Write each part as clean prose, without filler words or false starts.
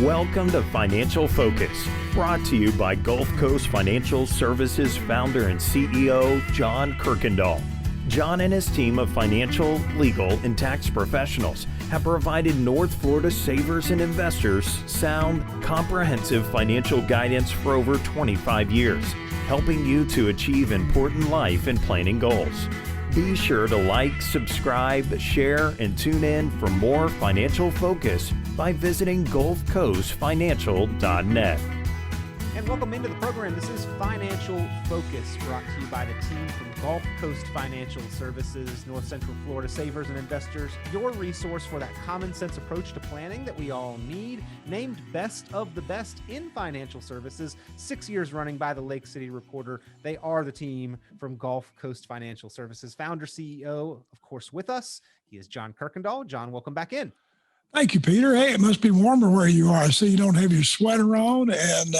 Welcome to Financial Focus, brought to you by Gulf Coast Financial Services founder and CEO, John Kuykendall. John and his team of financial, legal, and tax professionals have provided North Florida savers and investors sound, comprehensive financial guidance for over 25 years, helping you to achieve important life and planning goals. Be sure to like, subscribe, share, and tune in for more Financial Focus by visiting GulfCoastFinancial.net. And welcome into the program. This is Financial Focus, brought to you by the team from Gulf Coast Financial Services, North Central Florida savers and investors, your resource for that common sense approach to planning that we all need. Named Best of the Best in Financial Services, 6 years running by the Lake City Reporter. They are the team from Gulf Coast Financial Services. Founder, CEO, of course, with us. He is John Kuykendall. John, welcome back in. Thank you, Peter. Hey, it must be warmer where you are. I see you don't have your sweater on, and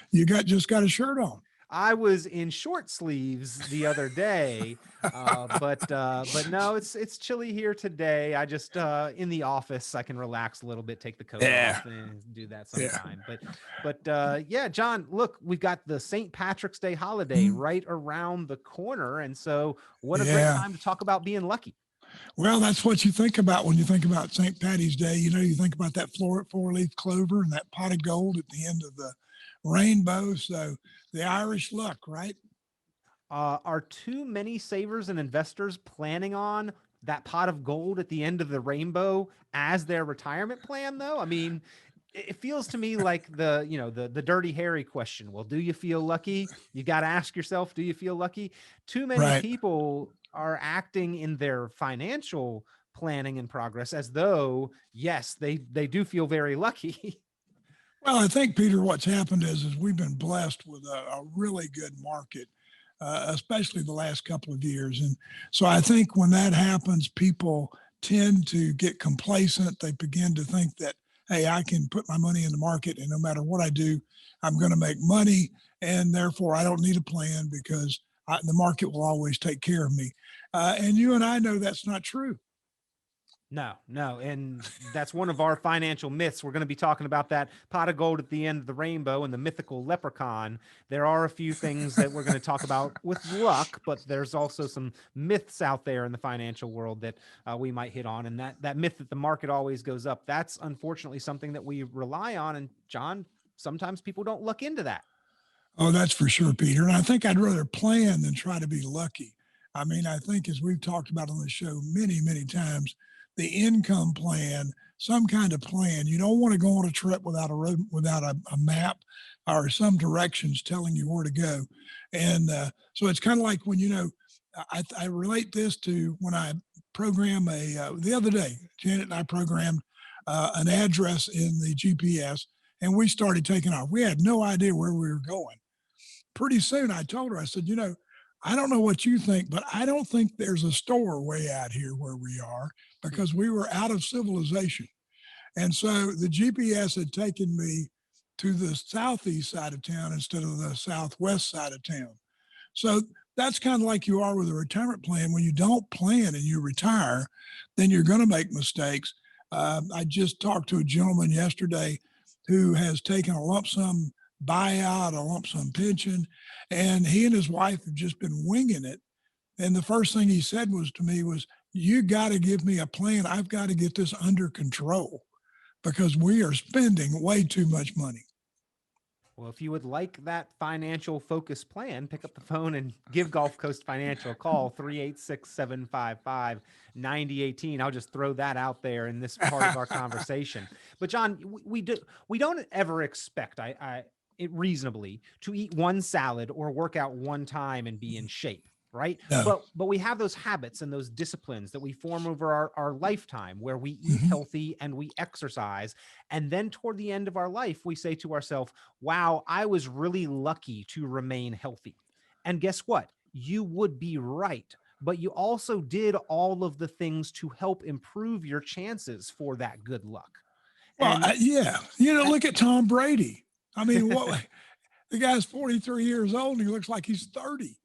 you just got a shirt on. I was in short sleeves the other day, but no, it's chilly here today. I just in the office I can relax a little bit, take the coat off, and do that sometime. But yeah, John, look, we've got the St. Patrick's Day holiday right around the corner, and so what a great time to talk about being lucky. Well, that's what you think about when you think about St. Patty's Day. You know, you think about that four-leaf clover and that pot of gold at the end of the rainbow. So the Irish luck, right? Are too many savers and investors planning on that pot of gold at the end of the rainbow as their retirement plan, though? I mean, it feels to me like the Dirty Harry question. Well, do you feel lucky? You got to ask yourself, do you feel lucky? Too many people are acting in their financial planning and progress as though, yes, they do feel very lucky. Well, I think, Peter, what's happened is we've been blessed with a really good market, especially the last couple of years. And so I think when that happens, people tend to get complacent. They begin to think that, hey, I can put my money in the market and no matter what I do, I'm going to make money. And therefore, I don't need a plan because the market will always take care of me. And you and I know that's not true. No. And that's one of our financial myths. We're going to be talking about that pot of gold at the end of the rainbow and the mythical leprechaun. There are a few things that we're going to talk about with luck, but there's also some myths out there in the financial world that we might hit on. And that myth that the market always goes up, that's unfortunately something that we rely on. And John, sometimes people don't look into that. Oh, that's for sure, Peter. And I think I'd rather plan than try to be lucky. I mean, I think as we've talked about on the show many, many times, the income plan, some kind of plan. You don't want to go on a trip without a map or some directions telling you where to go. And so it's kind of like when, I relate this to when I program the other day, Janet and I programmed an address in the GPS and we started taking off. We had no idea where we were going. Pretty soon I told her, I said, I don't know what you think, but I don't think there's a store way out here where we are because we were out of civilization. And so the GPS had taken me to the southeast side of town instead of the southwest side of town. So that's kind of like you are with a retirement plan. When you don't plan and you retire, then you're going to make mistakes. I just talked to a gentleman yesterday who has taken a lump sum buyout, a lump sum pension, and he and his wife have just been winging it. And the first thing he said to me was, you got to give me a plan. I've got to get this under control because we are spending way too much money. Well, if you would like that financial focus plan, pick up the phone and give Gulf Coast Financial a call, 386-755-9018. I'll just throw that out there in this part of our conversation. But John, we don't ever expect reasonably to eat one salad or work out one time and be in shape, right? No. But we have those habits and those disciplines that we form over our lifetime where we eat healthy and we exercise. And then toward the end of our life, we say to ourselves, wow, I was really lucky to remain healthy. And guess what? You would be right. But you also did all of the things to help improve your chances for that good luck. Well, look at Tom Brady. I mean, the guy's 43 years old and he looks like he's 30.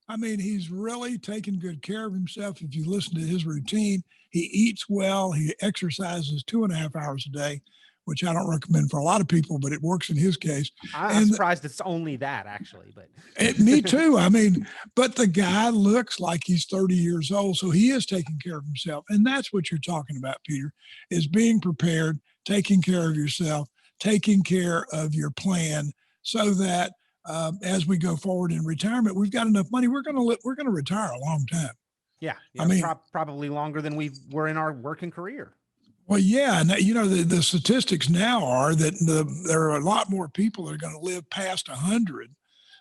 I mean, he's really taking good care of himself. If you listen to his routine, he eats well, he exercises 2.5 hours a day. which I don't recommend for a lot of people, but it works in his case. I'm surprised it's only that, actually, but me too. I mean, but the guy looks like he's 30 years old, so he is taking care of himself. And that's what you're talking about, Peter, is being prepared, taking care of yourself, taking care of your plan, so that as we go forward in retirement, we've got enough money. We're going to retire a long time. yeah, I mean, probably longer than we were in our working career. well, yeah, and the statistics now are that there are a lot more people that are going to live past 100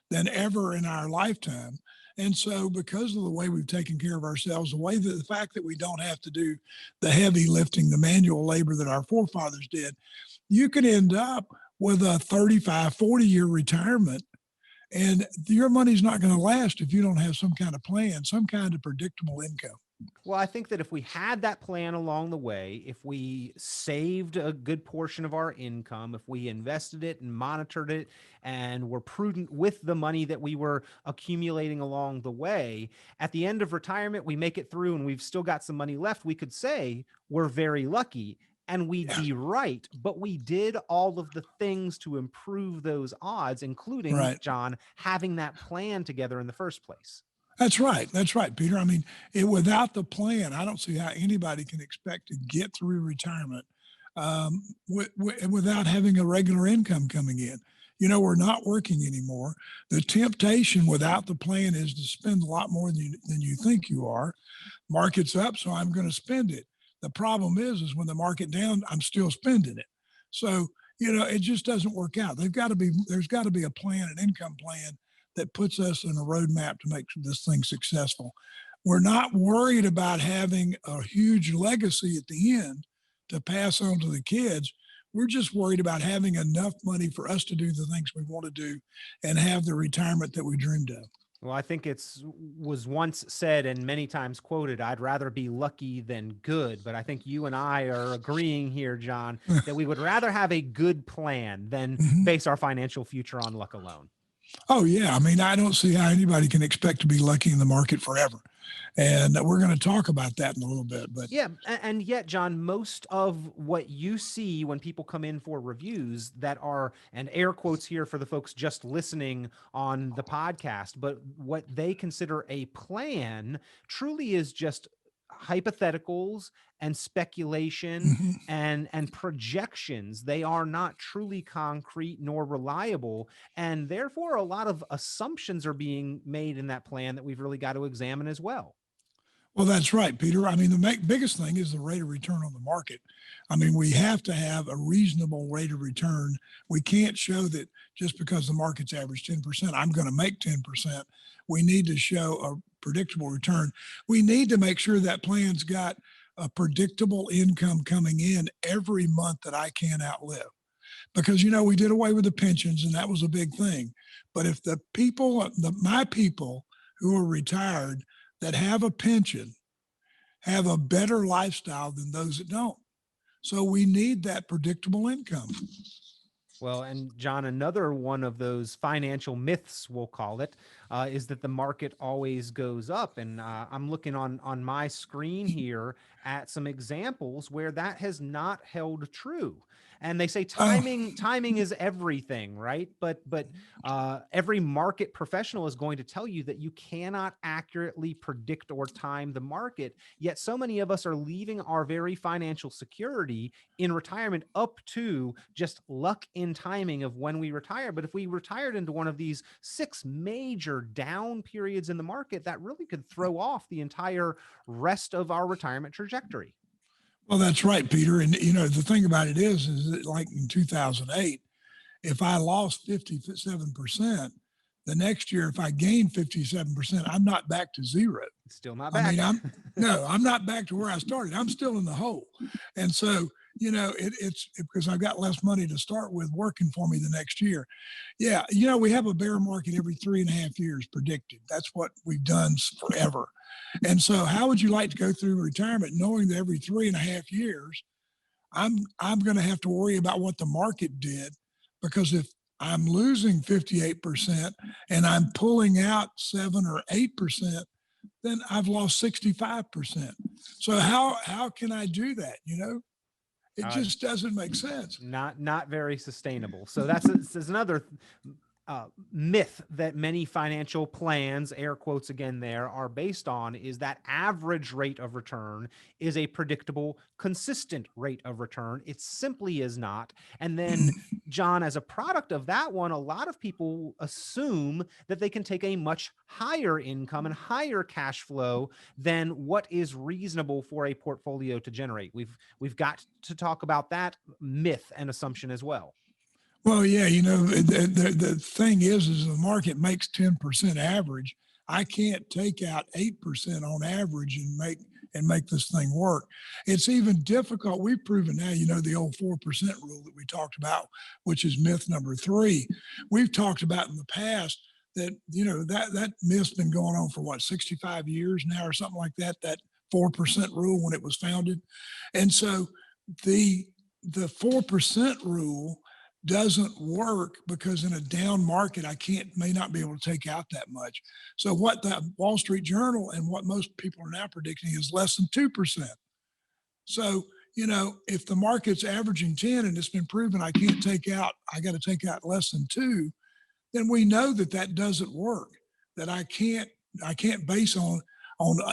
than ever in our lifetime. And so, because of the way we've taken care of ourselves, the fact that we don't have to do the heavy lifting, the manual labor that our forefathers did, you could end up with a 35, 40-year retirement, and your money's not going to last if you don't have some kind of plan, some kind of predictable income. Well, I think that if we had that plan along the way, if we saved a good portion of our income, if we invested it and monitored it and were prudent with the money that we were accumulating along the way, at the end of retirement, we make it through and we've still got some money left, we could say we're very lucky. And we'd be right, but we did all of the things to improve those odds, including, John, having that plan together in the first place. That's right, Peter. I mean, without the plan, I don't see how anybody can expect to get through retirement without having a regular income coming in. We're not working anymore. The temptation without the plan is to spend a lot more than you think you are. Market's up, so I'm going to spend it. The problem is when the market down, I'm still spending it. So, it just doesn't work out. There's got to be a plan, an income plan that puts us in a roadmap to make this thing successful. We're not worried about having a huge legacy at the end to pass on to the kids. We're just worried about having enough money for us to do the things we want to do and have the retirement that we dreamed of. Well, I think was once said and many times quoted, I'd rather be lucky than good. But I think you and I are agreeing here, John, that we would rather have a good plan than base our financial future on luck alone. Oh, yeah. I mean, I don't see how anybody can expect to be lucky in the market forever. And we're going to talk about that in a little bit. But yeah. And yet, John, most of what you see when people come in for reviews that are, and air quotes here for the folks just listening on the podcast, but what they consider a plan truly is just hypotheticals and speculation and projections. They are not truly concrete nor reliable, and therefore a lot of assumptions are being made in that plan that we've really got to examine as well. Well, that's right, Peter. I mean, the biggest thing is the rate of return on the market. I mean, we have to have a reasonable rate of return. We can't show that just because the market's average 10%, I'm going to make 10%. We need to show a predictable return. We need to make sure that plan's got a predictable income coming in every month that I can't outlive. Because, we did away with the pensions, and that was a big thing. But if my people who are retired that have a pension have a better lifestyle than those that don't. So we need that predictable income. Well, and John, another one of those financial myths, we'll call it, is that the market always goes up. And I'm looking on my screen here at some examples where that has not held true. And they say timing is everything, right? But every market professional is going to tell you that you cannot accurately predict or time the market. Yet so many of us are leaving our very financial security in retirement up to just luck in timing of when we retire. But if we retired into one of these 6 major down periods in the market, that really could throw off the entire rest of our retirement trajectory. Well, that's right, Peter. And, the thing about it is that like in 2008, if I lost 57%, the next year, if I gained 57%, I'm not back to zero. Still not back. I mean, I'm not back to where I started. I'm still in the hole. And so, it's because I've got less money to start with working for me the next year. Yeah. We have a bear market every 3.5 years predicted. That's what we've done forever. And so how would you like to go through retirement knowing that every 3.5 years, I'm going to have to worry about what the market did? Because if I'm losing 58% and I'm pulling out 7 or 8%, then I've lost 65%. So how can I do that? It Uh, just doesn't make sense. not very sustainable. So that's another myth that many financial plans, air quotes again there, are based on, is that average rate of return is a predictable, consistent rate of return. It simply is not. And then, John, as a product of that one, a lot of people assume that they can take a much higher income and higher cash flow than what is reasonable for a portfolio to generate. We've got to talk about that myth and assumption as well. Well, yeah, the thing is the market makes 10% average. I can't take out 8% on average and make this thing work. It's even difficult. We've proven now, the old 4% rule that we talked about, which is myth number 3. We've talked about in the past that, that myth's been going on for 65 years now or something like that, that 4% rule when it was founded. And so the 4% rule doesn't work because in a down market, I may not be able to take out that much. So what the Wall Street Journal and what most people are now predicting is less than 2%. So, if the market's averaging 10 and it's been proven I got to take out less than 2, then we know that doesn't work, that I can't base on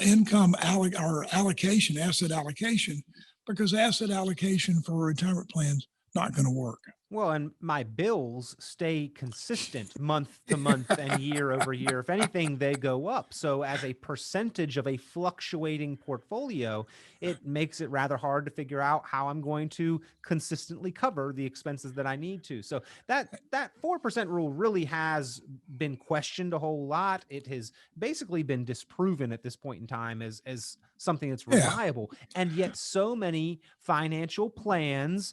income allocation, asset allocation, because asset allocation for retirement plans not going to work. Well, and my bills stay consistent month to month and year over year. If anything, they go up. So as a percentage of a fluctuating portfolio, it makes it rather hard to figure out how I'm going to consistently cover the expenses that I need to. So that 4% rule really has been questioned a whole lot. It has basically been disproven at this point in time as something that's reliable. And yet so many financial plans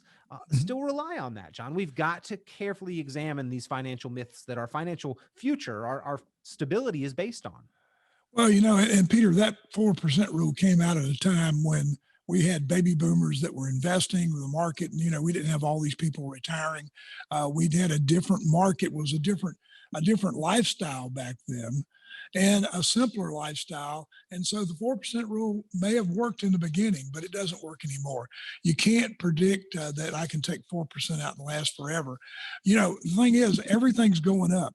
still rely on that, John. We've got to carefully examine these financial myths that our financial future, our stability is based on. Well, and Peter, that 4% rule came out at a time when we had baby boomers that were investing in the market, and we didn't have all these people retiring. We had a different market, was a different lifestyle back then, and a simpler lifestyle. And so the 4% rule may have worked in the beginning, but it doesn't work anymore. You can't predict that I can take 4% out and last forever. The thing is, everything's going up.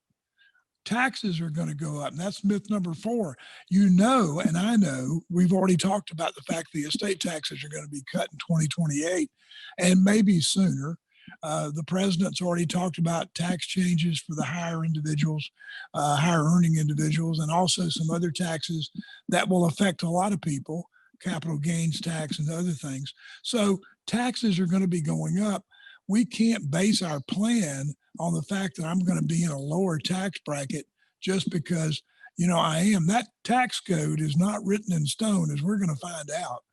Taxes are going to go up. And that's myth number 4. And I know, we've already talked about the fact the estate taxes are going to be cut in 2028 and maybe sooner. The president's already talked about tax changes for the higher individuals, higher earning individuals, and also some other taxes that will affect a lot of people, capital gains tax and other things. So taxes are going to be going up. We can't base our plan on the fact that I'm going to be in a lower tax bracket just because, I am. That tax code is not written in stone, as we're going to find out,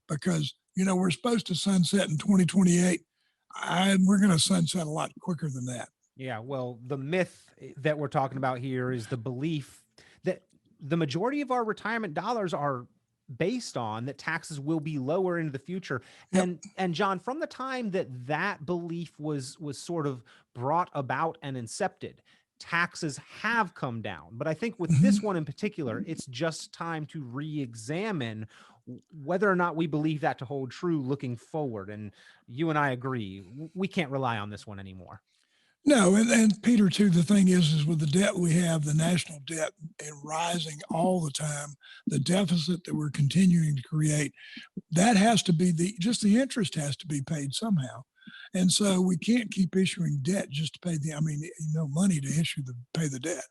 because, we're supposed to sunset in 2028. We're going to sunset a lot quicker than that. Yeah, well, the myth that we're talking about here is the belief that the majority of our retirement dollars are based on that taxes will be lower into the future. Yep. And John, from the time that belief was sort of brought about and incepted, taxes have come down. But I think with this one in particular, it's just time to re-examine whether or not we believe that to hold true looking forward. And you and I agree, we can't rely on this one anymore. No, and Peter, too, the thing is with the debt we have, the national debt, and rising all the time, the deficit that we're continuing to create, that has to be just the interest has to be paid somehow. And so we can't keep issuing debt just to pay money to pay the debt.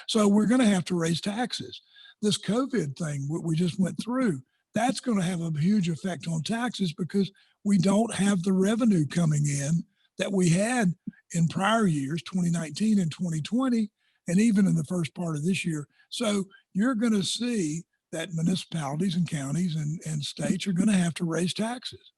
So we're going to have to raise taxes. This COVID thing, what we just went through, that's going to have a huge effect on taxes because we don't have the revenue coming in that we had in prior years, 2019 and 2020, and even in the first part of this year. So you're going to see that municipalities and counties and states are going to have to raise taxes.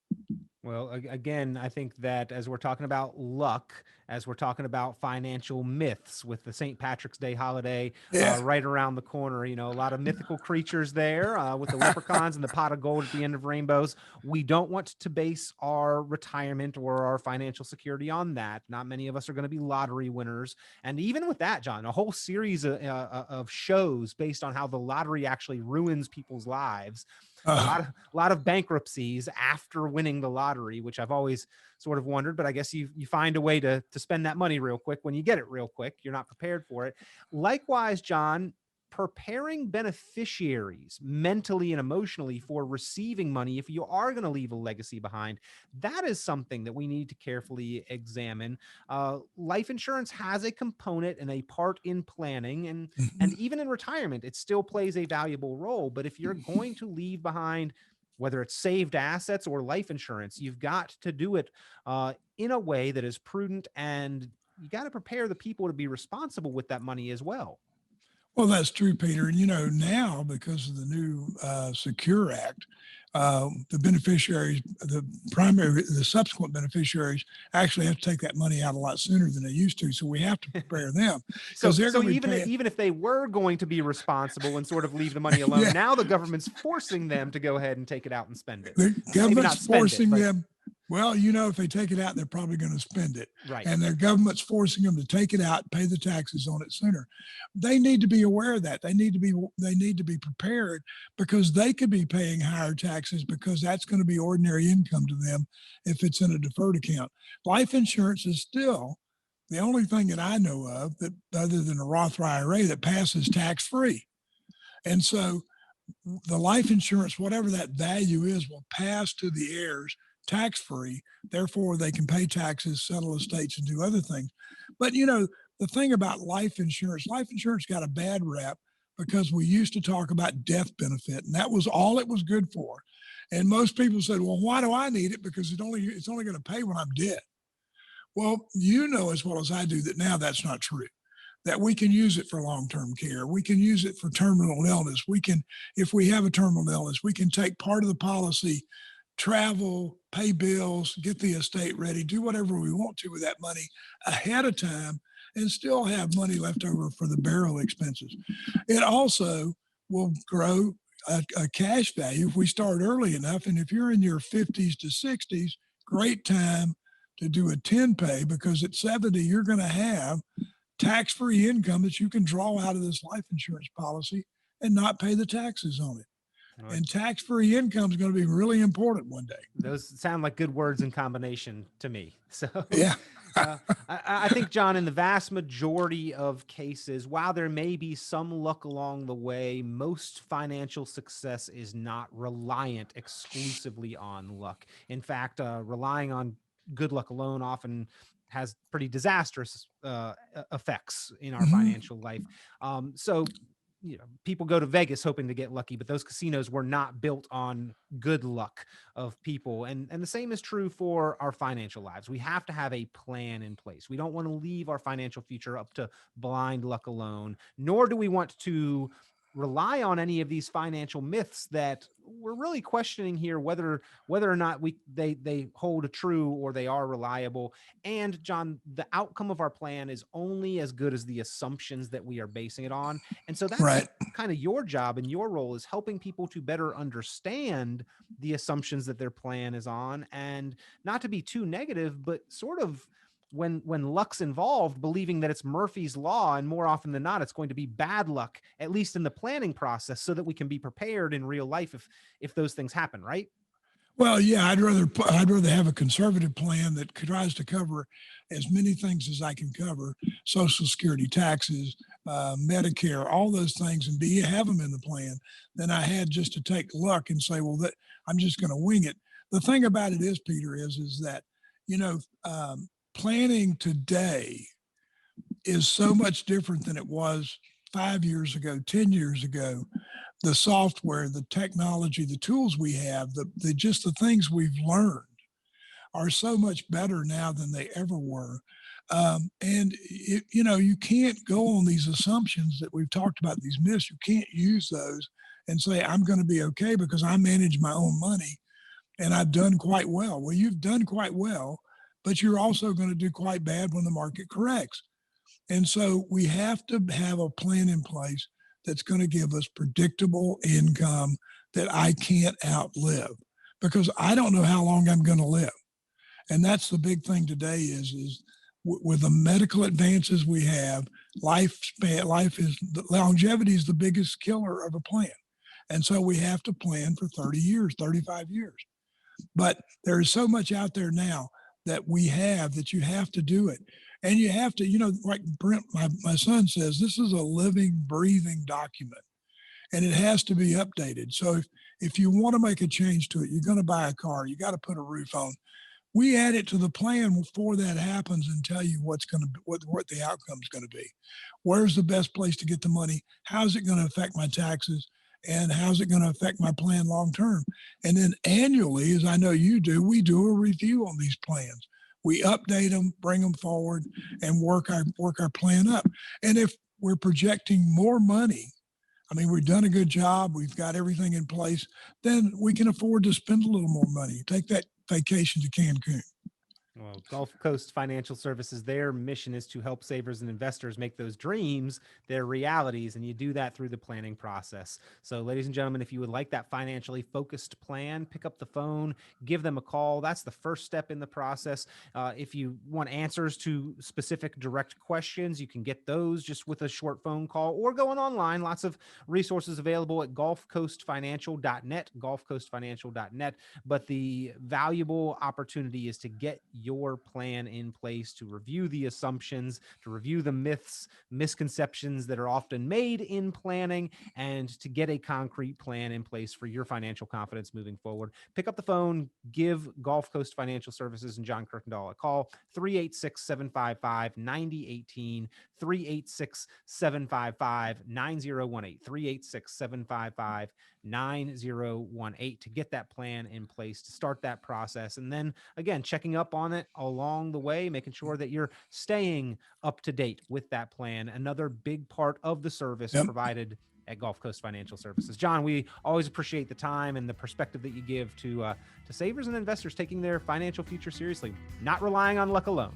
Well, again, I think that as we're talking about luck, as we're talking about financial myths with the St. Patrick's Day holiday right around the corner, a lot of mythical creatures there with the leprechauns and the pot of gold at the end of rainbows. We don't want to base our retirement or our financial security on that. Not many of us are going to be lottery winners. And even with that, John, a whole series of shows based on how the lottery actually ruins people's lives. A lot of bankruptcies after winning the lottery, which I've always sort of wondered, but I guess you find a way to spend that money real quick when you get it real quick. You're not prepared for it. Likewise, John, preparing beneficiaries mentally and emotionally for receiving money if you are going to leave a legacy behind, that is something that we need to carefully examine. Life insurance has a component and a part in planning, and even in retirement it still plays a valuable role. But if you're going to leave behind, whether it's saved assets or life insurance, you've got to do it in a way that is prudent, and you got to prepare the people to be responsible with that money as well. Well, that's true, Peter. And now because of the new Secure Act, the beneficiaries, the subsequent beneficiaries actually have to take that money out a lot sooner than they used to. So we have to prepare them. So even if they were going to be responsible and sort of leave the money alone, now the government's forcing them to go ahead and take it out and spend it. The government's forcing them. Well, if they take it out, they're probably going to spend it. Right. And their government's forcing them to take it out, pay the taxes on it sooner. They need to be aware of that. They need to be prepared, because they could be paying higher taxes, because that's going to be ordinary income to them if it's in a deferred account. Life insurance is still the only thing that I know of, that other than a Roth IRA, that passes tax-free. And so the life insurance, whatever that value is, will pass to the heirs tax-free. Therefore, they can pay taxes, settle estates, and do other things. But the thing about life insurance got a bad rap because we used to talk about death benefit, and that was all it was good for. And most people said, well, why do I need it? Because it's only going to pay when I'm dead. Well, as well as I do that now that's not true. That we can use it for long-term care. We can use it for terminal illness. If we have a terminal illness, we can take part of the policy, travel, pay bills, get the estate ready, do whatever we want to with that money ahead of time, and still have money left over for the burial expenses. It also will grow a cash value if we start early enough. And if you're in your 50s to 60s, great time to do a 10 pay, because at 70, you're going to have tax-free income that you can draw out of this life insurance policy and not pay the taxes on it. Right. And tax-free income is going to be really important one day. Those sound like good words in combination to me. So yeah. I think, John, in the vast majority of cases, while there may be some luck along the way, most financial success is not reliant exclusively on luck. In fact, relying on good luck alone often has pretty disastrous effects in our financial life. So people go to Vegas hoping to get lucky, but those casinos were not built on good luck of people. And the same is true for our financial lives. We have to have a plan in place. We don't want to leave our financial future up to blind luck alone, nor do we want to rely on any of these financial myths that we're really questioning here, whether or not they hold true or they are reliable. And John, the outcome of our plan is only as good as the assumptions that we are basing it on. And so that's right. Kind of your job and your role is helping people to better understand the assumptions that their plan is on, and not to be too negative, but sort of when luck's involved, believing that it's Murphy's Law, and more often than not, it's going to be bad luck, at least in the planning process, so that we can be prepared in real life if those things happen, right? Well, yeah, I'd rather have a conservative plan that tries to cover as many things as I can cover: Social Security, taxes, Medicare, all those things, and have them in the plan, than I had just to take luck and say, well, that I'm just going to wing it. The thing about it is, Peter, is that planning today is so much different than it was 5 years ago, 10 years ago. The software, the technology, the tools we have, the things we've learned are so much better now than they ever were. You can't go on these assumptions that we've talked about, these myths. You can't use those and say, I'm going to be okay because I manage my own money and I've done quite well. Well, you've done quite well, but you're also going to do quite bad when the market corrects. And so we have to have a plan in place that's going to give us predictable income that I can't outlive, because I don't know how long I'm going to live. And that's the big thing today is with the medical advances we have, longevity is the biggest killer of a plan. And so we have to plan for 30 years, 35 years. But there is so much out there now that we have that you have to do it. And you have to, like Brent, my son says, this is a living, breathing document and it has to be updated. So if you want to make a change to it, you're going to buy a car, you got to put a roof on. We add it to the plan before that happens and tell you what the outcome is going to be. Where's the best place to get the money? How's it going to affect my taxes? And how's it going to affect my plan long term? And then annually, as I know you do, we do a review on these plans. We update them, bring them forward, and work our plan up. And if we're projecting more money, I mean, we've done a good job, we've got everything in place, then we can afford to spend a little more money. Take that vacation to Cancun. Well, Gulf Coast Financial Services, their mission is to help savers and investors make those dreams their realities, and you do that through the planning process. So, ladies and gentlemen, if you would like that financially focused plan, pick up the phone, give them a call. That's the first step in the process. If you want answers to specific direct questions, you can get those just with a short phone call or going online. Lots of resources available at gulfcoastfinancial.net, gulfcoastfinancial.net. But the valuable opportunity is to get your plan in place, to review the assumptions, to review the myths, misconceptions that are often made in planning, and to get a concrete plan in place for your financial confidence moving forward. Pick up the phone, give Gulf Coast Financial Services and John Kuykendall a call, 386-755-9018, 386-755-9018, 386-755-9018 to get that plan in place, to start that process. And then again, checking up on it along the way, making sure that you're staying up to date with that plan. Another big part of the service provided at Gulf Coast Financial Services. John, we always appreciate the time and the perspective that you give to savers and investors taking their financial future seriously, not relying on luck alone.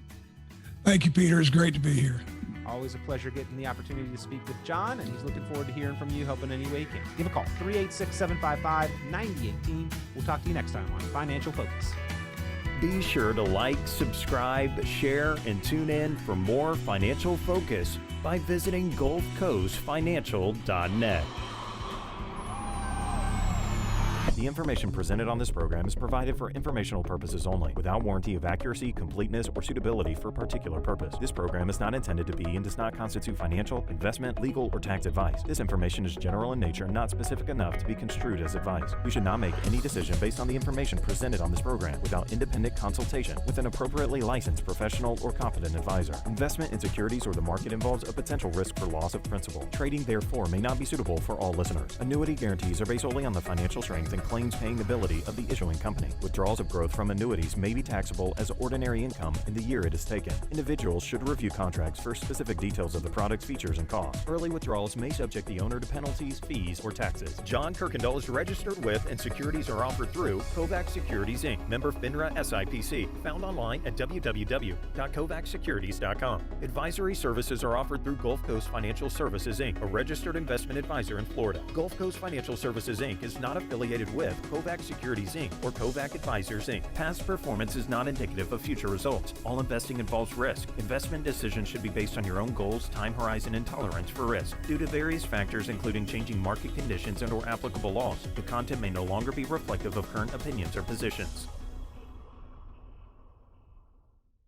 Thank you, Peter. It's great to be here. Always a pleasure getting the opportunity to speak with John, and he's looking forward to hearing from you, helping any way he can. Give a call, 386-755-9018. We'll talk to you next time on Financial Focus. Be sure to like, subscribe, share, and tune in for more Financial Focus by visiting gulfcoastfinancial.net. The information presented on this program is provided for informational purposes only, without warranty of accuracy, completeness, or suitability for a particular purpose. This program is not intended to be and does not constitute financial, investment, legal, or tax advice. This information is general in nature and not specific enough to be construed as advice. You should not make any decision based on the information presented on this program without independent consultation with an appropriately licensed professional or competent advisor. Investment in securities or the market involves a potential risk for loss of principal. Trading, therefore, may not be suitable for all listeners. Annuity guarantees are based solely on the financial strength and claims-paying ability of the issuing company. Withdrawals of growth from annuities may be taxable as ordinary income in the year it is taken. Individuals should review contracts for specific details of the product's features and costs. Early withdrawals may subject the owner to penalties, fees, or taxes. John Kuykendall is registered with and securities are offered through Kovac Securities, Inc., member FINRA SIPC, found online at www.kovacsecurities.com. Advisory services are offered through Gulf Coast Financial Services, Inc., a registered investment advisor in Florida. Gulf Coast Financial Services, Inc. is not affiliated with Kovac Securities, Inc. or Kovac Advisors, Inc. Past performance is not indicative of future results. All investing involves risk. Investment decisions should be based on your own goals, time horizon, and tolerance for risk. Due to various factors, including changing market conditions and/or applicable laws, the content may no longer be reflective of current opinions or positions.